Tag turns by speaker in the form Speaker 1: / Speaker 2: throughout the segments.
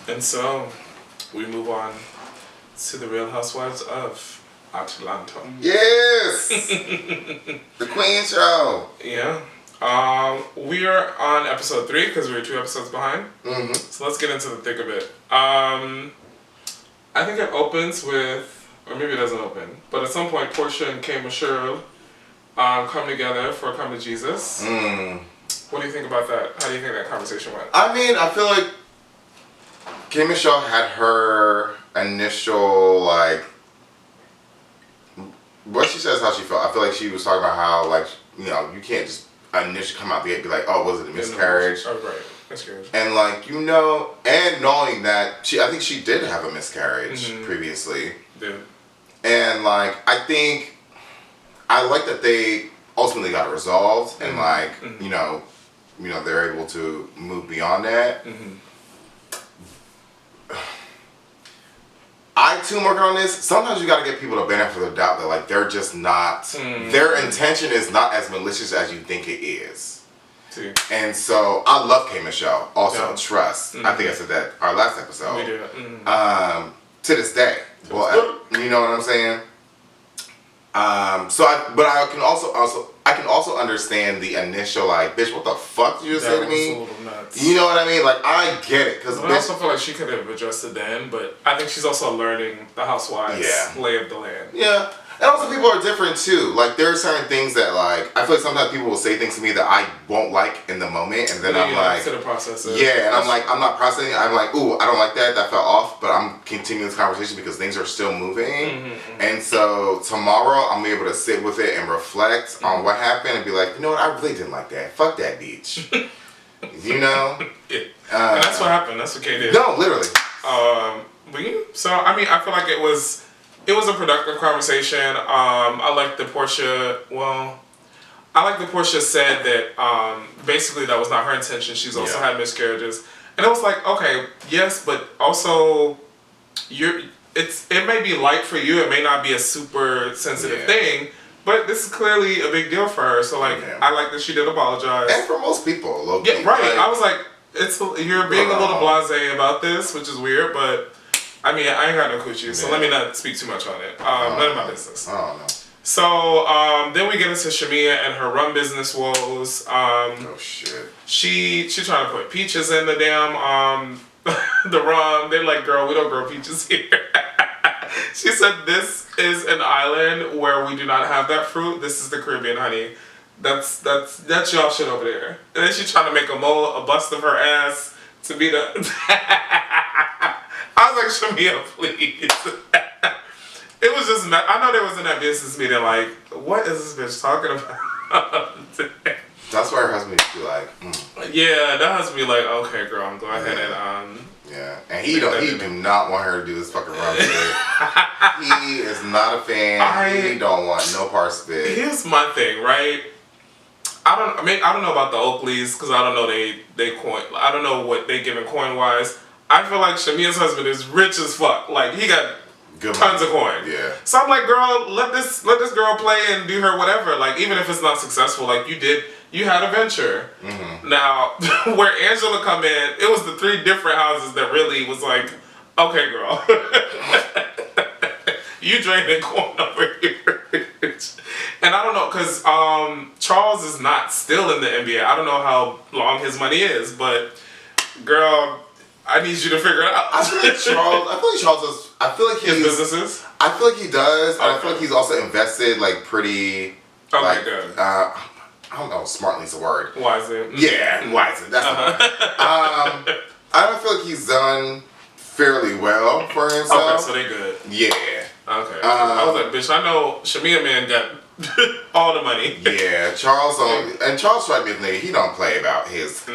Speaker 1: And so, we move on to the Real Housewives of Atlanta.
Speaker 2: Yes! The Queen Show.
Speaker 1: Yeah. We are on episode 3 because we were 2 episodes behind.
Speaker 2: Mm-hmm.
Speaker 1: So let's get into the thick of it. I think it opens with, or maybe it doesn't open, but at some point Portia and K. Michelle come together for a come to Jesus. What do you think about that? How do you think that conversation went?
Speaker 2: I mean, I feel like K. Michelle had her initial, like, what she says how she felt. I feel like she was talking about how, like, you know, you can't just initially come out the gate and be like, oh, was it a miscarriage?
Speaker 1: Oh, right. Miscarriage.
Speaker 2: And, like, you know, and knowing that, I think she did have a miscarriage previously.
Speaker 1: Yeah.
Speaker 2: And, like, I like that they ultimately got it resolved and, like, you know, they're able to move beyond that. I too am working on this. Sometimes you gotta give people the benefit of the doubt that, like, they're just not, their intention is not as malicious as you think it is.
Speaker 1: See.
Speaker 2: And so I love K. Michelle. Also, trust. I think I said that our last episode.
Speaker 1: We did.
Speaker 2: To this day. Well, you know what I'm saying? But I can also understand the initial, like, bitch, what the fuck did you just say to me?
Speaker 1: A little nuts.
Speaker 2: You know what I mean? Like, I get it, cause
Speaker 1: I also feel like she could have addressed it then, but I think she's also learning the housewives' lay of the land.
Speaker 2: Yeah. And also people are different too. Like, there are certain things that, like, I feel like sometimes people will say things to me that I won't like in the moment, and then I'm like,
Speaker 1: to the process of,
Speaker 2: yeah, and I'm like, I'm not processing it. I'm like, ooh, I don't like that. That fell off, but I'm continuing this conversation because things are still moving. And so tomorrow I'm able to sit with it and reflect on what happened and be like, you know what, I really didn't like that. Fuck that bitch. You know?
Speaker 1: and that's what happened. That's what Kay did.
Speaker 2: No, literally.
Speaker 1: So I mean, I feel like it was a productive conversation. I like the Portia. Well, I like the Portia said that basically that was not her intention. She's also had miscarriages, and it was like, okay, yes, but also it may be light for you. It may not be a super sensitive thing, but this is clearly a big deal for her. So like, I like that she did apologize.
Speaker 2: And for most people, low-key,
Speaker 1: right. Like, I was like, you're being a little blasé about this, which is weird, but. I mean, I ain't got no coochie, so let me not speak too much on it. None of my business.
Speaker 2: Oh, no.
Speaker 1: So, then we get into Shamia and her rum business woes.
Speaker 2: Oh, shit.
Speaker 1: She trying to put peaches in the damn, the rum. They're like, girl, we don't grow peaches here. She said, this is an island where we do not have that fruit. This is the Caribbean, honey. That's y'all shit over there. And then she trying to make a bust of her ass to be the... I was like, Shamia, please. It was just, I know they was in that business meeting like, what is this bitch talking about today?
Speaker 2: That's why her husband would be like,
Speaker 1: Yeah, that husband be like, okay, girl, I'm going ahead and,
Speaker 2: yeah, and he do not want her to do this fucking rum shit. He is not a fan. He don't want no parts of it.
Speaker 1: Here's my thing, right? I don't know about the Oakleys, because I don't know they coin, I don't know what they giving coin-wise. I feel like Shamia's husband is rich as fuck. Like, he got tons of coin. Yeah. So I'm like, girl, let this girl play and do her whatever. Like, even if it's not successful, like you had a venture. Now, where Angela come in, it was the 3 different houses that really was like, okay, girl, you draining coin over here. And I don't know, because Charles is not still in the NBA. I don't know how long his money is, but girl, I need you to figure it out.
Speaker 2: I feel like Charles does. I feel like
Speaker 1: his businesses.
Speaker 2: I feel like he does, and I feel like he's also invested like pretty.
Speaker 1: Okay,
Speaker 2: like,
Speaker 1: good.
Speaker 2: I don't know. Smartly is a word.
Speaker 1: Wisely.
Speaker 2: Yeah, wisely. That's the word. I don't feel like he's done fairly well for himself.
Speaker 1: Okay, so they good.
Speaker 2: Yeah.
Speaker 1: Okay. I was like, bitch, I know Shamia man got all the money.
Speaker 2: Yeah, Charles tried me with me. He don't play about his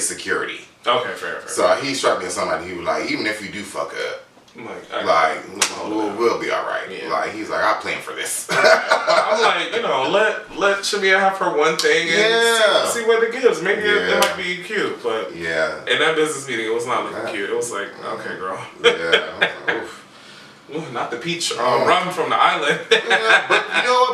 Speaker 2: security.
Speaker 1: Okay, fair.
Speaker 2: So he struck me as somebody who, like, even if you do fuck up, we'll be alright. Yeah. Like, he's like, I'm playing for this.
Speaker 1: I'm like, let Shamia have her one thing and see what it gives. Maybe it might be cute, but in that business meeting, it was not looking cute. It was like, okay, girl.
Speaker 2: Yeah. I was like, oof.
Speaker 1: Ooh, not the peach rum from the island.
Speaker 2: Yeah,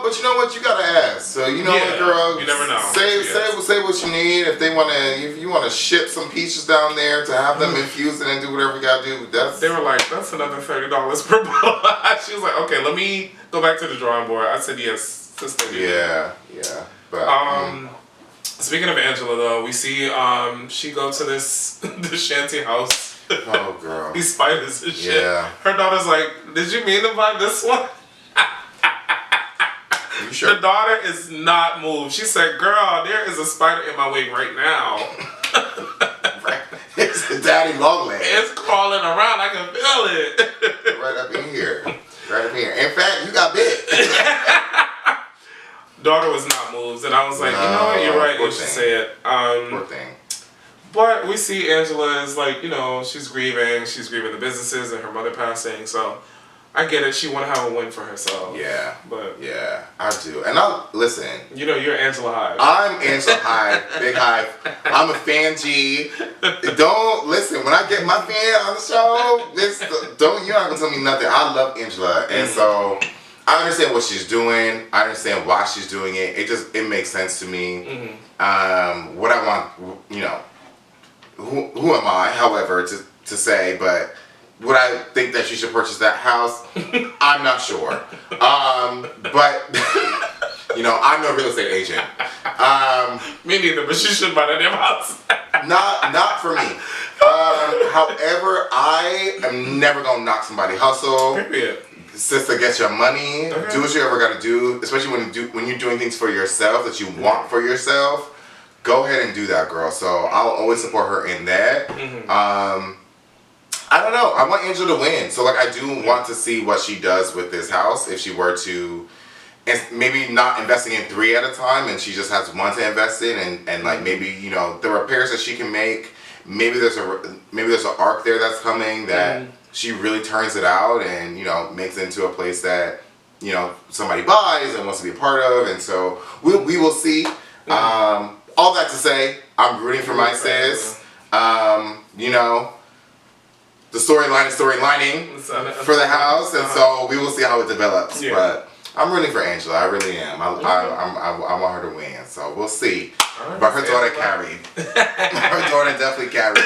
Speaker 2: but you know what? You gotta ask. So you know, the girl.
Speaker 1: You never know.
Speaker 2: Say what you need. If you wanna ship some peaches down there to have them infused and do whatever you gotta do.
Speaker 1: They were like, that's another $30 per bottle. She was like, okay, let me go back to the drawing board. I said yes, sister.
Speaker 2: Yeah. But
Speaker 1: speaking of Angela, though, we see she go to this the shanty house.
Speaker 2: Oh, girl.
Speaker 1: These spiders and shit.
Speaker 2: Yeah.
Speaker 1: Her daughter's like, did you mean to buy this one?
Speaker 2: You sure?
Speaker 1: The daughter is not moved. She said, girl, there is a spider in my way right now.
Speaker 2: Right. It's the daddy long leg.
Speaker 1: It's crawling around. I can feel it.
Speaker 2: Right up in here. Right up in here. In fact, you got bit.
Speaker 1: Daughter was not moved. And I was like, you know what? You're right. You should say it.
Speaker 2: Poor thing.
Speaker 1: But we see Angela is like, she's grieving. She's grieving the businesses and her mother passing. So I get it. She want to have a win for herself.
Speaker 2: Yeah.
Speaker 1: But
Speaker 2: yeah, I do. And listen.
Speaker 1: You're Angela Hive.
Speaker 2: I'm Angela Hive. Big Hive. I'm a fan G. Don't listen. When I get my fan on the show, you're not gonna tell me nothing. I love Angela, and so I understand what she's doing. I understand why she's doing it. It makes sense to me. What I want, who am I, however, to say, but would I think that she should purchase that house? I'm not sure. But, I'm no real estate agent.
Speaker 1: Me neither, but she should buy that damn house.
Speaker 2: Not for me. However, I am never going to knock somebody's hustle.
Speaker 1: Period.
Speaker 2: Sister, get your money.
Speaker 1: Okay.
Speaker 2: Do what you ever got to do, especially when you're doing things for yourself that you want for yourself. Go ahead and do that, girl. So I'll always support her in that. I don't know. I want Angela to win. So I do want to see what she does with this house if she were to, and maybe not investing in 3 at a time, and she just has one to invest in, and maybe the repairs that she can make. Maybe there's an arc there that's coming that she really turns it out and makes it into a place that somebody buys and wants to be a part of, and so we will see. All that to say, I'm rooting for my sis. The storyline is storylining for the house, and so we will see how it develops. Yeah. But I'm rooting for Angela. I really am. I want her to win, so we'll see. But her daughter carried. Her daughter definitely carried.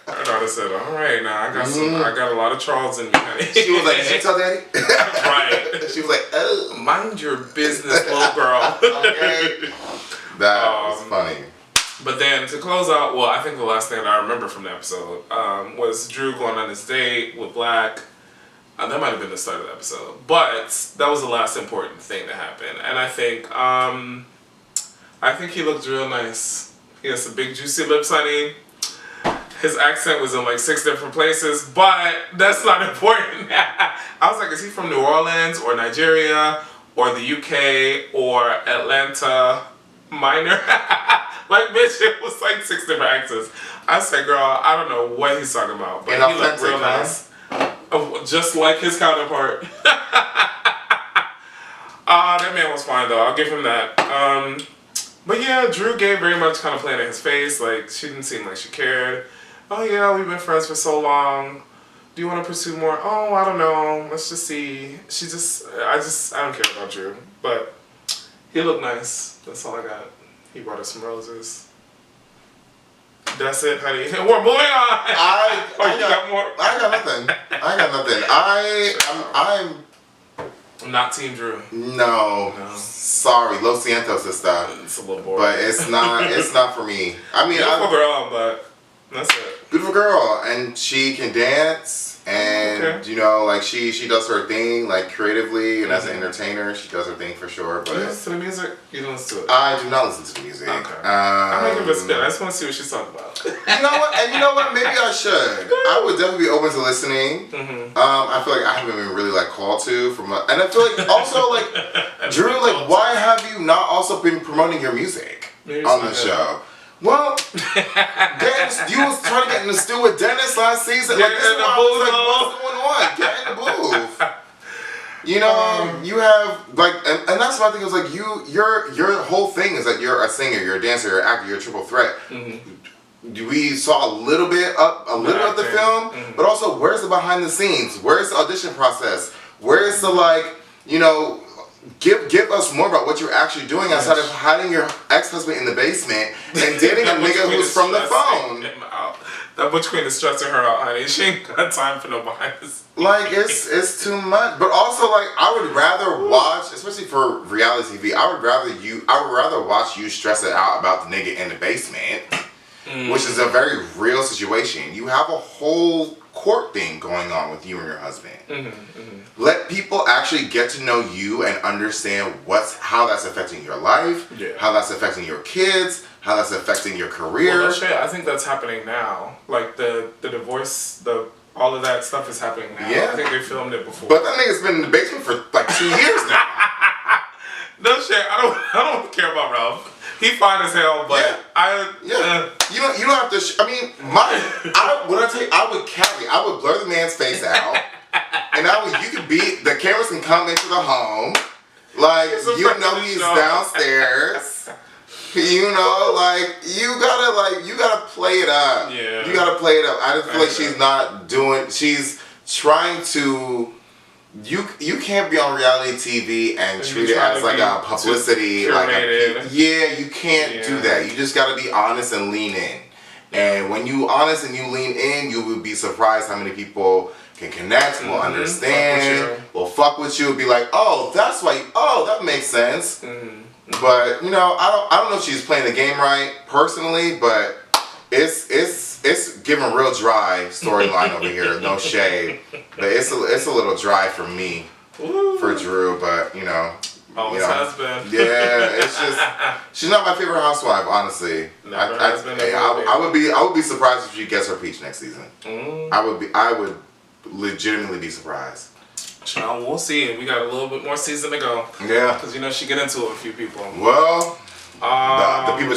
Speaker 1: Her daughter said, "All right, now I got a lot of Charles in me, honey."
Speaker 2: She was like, "Did you tell Daddy?"
Speaker 1: Right.
Speaker 2: She was like, "Oh,
Speaker 1: mind your business, little girl."
Speaker 2: Okay. That was funny.
Speaker 1: But then to close out, well, I think the last thing that I remember from the episode was Drew going on his date with Black. That might have been the start of the episode, but that was the last important thing to happen. And I think he looked real nice. He has some big juicy lips, honey. His accent was in 6 different places, but that's not important. I was like, is he from New Orleans or Nigeria or the UK or Atlanta Minor? Bitch, it was 6 different accents. I said, girl, I don't know what he's talking about, but he looked real nice. Just like his counterpart. That man was fine though, I'll give him that. But yeah, Drew gave very much kind of playing in his face, she didn't seem like she cared. Oh yeah, we've been friends for so long. Do you want to pursue more? Oh, I don't know. Let's just see. I don't care about Drew. But he looked nice. That's all I got. He brought us some roses. That's it, honey. We're moving on. You got more?
Speaker 2: I got nothing.
Speaker 1: I'm not Team Drew.
Speaker 2: No. Sorry, Los Santos is stuff.
Speaker 1: It's a little boring.
Speaker 2: But it's not for me. I mean,
Speaker 1: beautiful girl, but that's it.
Speaker 2: Beautiful girl, and she can dance. And she does her thing creatively, and as an entertainer, she does her thing for sure. But
Speaker 1: do you listen to the music? You don't listen to it.
Speaker 2: I do not listen to the music.
Speaker 1: Okay. I'm gonna give it a spin. I just want to see what she's talking about.
Speaker 2: You know what? And you know what? Maybe I should. I would definitely be open to listening. I feel like I haven't been really called to and I feel like also Drew, why have you not also been promoting your music on the show? Well, you was trying to get in the stew with Dennis last season. This is why I was what's going on? Get in the booth. You have and that's my thing is your whole thing is that you're a singer, you're a dancer, you're an actor, you're a triple threat. we saw a little bit of the film, but also where's the behind the scenes? Where's the audition process? Where's the give us more about what you're actually doing outside of hiding your ex-husband in the basement and dating a nigga who's from the phone.
Speaker 1: That butch queen is stressing her out, honey. She ain't got time for no behind the scenes.
Speaker 2: Like it's too much. But also like I would rather watch, especially for reality TV, I would rather watch you stress it out about the nigga in the basement. Which is a very real situation. You have a whole court thing going on with you and your husband. Let people actually get to know you and understand how that's affecting your life, how that's affecting your kids, how that's affecting your career.
Speaker 1: Well, I think that's happening now. Like the divorce, all of that stuff is happening now.
Speaker 2: Yeah.
Speaker 1: I think they filmed it before.
Speaker 2: But that nigga's been in the basement for like 2 years now.
Speaker 1: No shit. I don't care about Ralph. He fine as hell, but
Speaker 2: you don't have to. I would blur the man's face out, and the cameras can come into the home, like he's downstairs. You gotta play it up.
Speaker 1: Yeah.
Speaker 2: You gotta play it up. I just feel like she's trying to. You can't be on reality TV and treat it as like a publicity, you can't do that. You just gotta be honest and lean in. And when you honest and you lean in, you will be surprised how many people can connect, will understand, will fuck with you, be like, oh, that's why. Oh, that makes sense. But I don't know if she's playing the game right personally, but it's giving real dry storyline over here. No shade, but it's a little dry for me, for Drew. But
Speaker 1: always has been.
Speaker 2: Yeah, it's just she's not my favorite housewife, honestly. I would be surprised if she gets her peach next season. I would legitimately be surprised.
Speaker 1: Child, we'll see. We got a little bit more season to go.
Speaker 2: Yeah,
Speaker 1: because she get into it with a few people.
Speaker 2: Well, the people